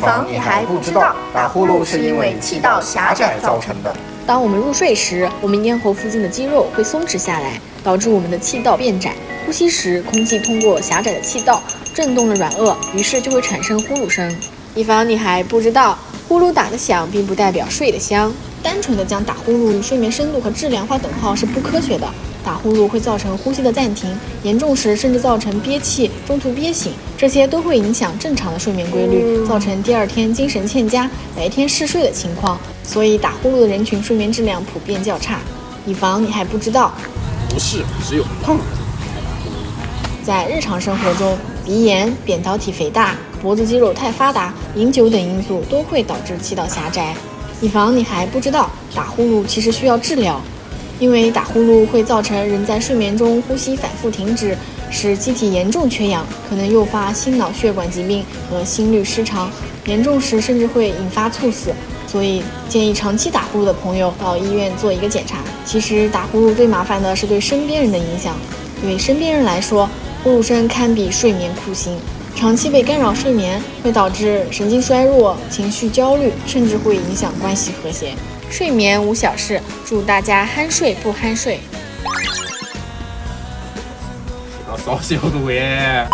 防你还不知道，打呼噜是因为气道狭窄造成的。当我们入睡时，我们咽喉附近的肌肉会松弛下来，导致我们的气道变窄。呼吸时，空气通过狭窄的气道震动了软腭，于是就会产生呼噜声。以防你还不知道，呼噜打得响并不代表睡得香。单纯的将打呼噜与睡眠深度和质量划等号是不科学的。打呼噜会造成呼吸的暂停，严重时甚至造成憋气、中途憋醒，这些都会影响正常的睡眠规律，造成第二天精神欠佳、白天嗜睡的情况。所以打呼噜的人群睡眠质量普遍较差。以防你还不知道，不是只有胖子。在日常生活中，鼻炎、扁桃体肥大、脖子肌肉太发达、饮酒等因素都会导致气道狭窄。以防你还不知道，打呼噜其实需要治疗，因为打呼噜会造成人在睡眠中呼吸反复停止，使机体严重缺氧，可能诱发心脑血管疾病和心律失常，严重时甚至会引发猝死。所以建议长期打呼噜的朋友到医院做一个检查。其实打呼噜最麻烦的是对身边人的影响，对身边人来说，呼噜声堪比睡眠酷刑。长期被干扰睡眠会导致神经衰弱、情绪焦虑，甚至会影响关系和谐。睡眠无小事，祝大家酣睡不酣睡。要少消毒耶。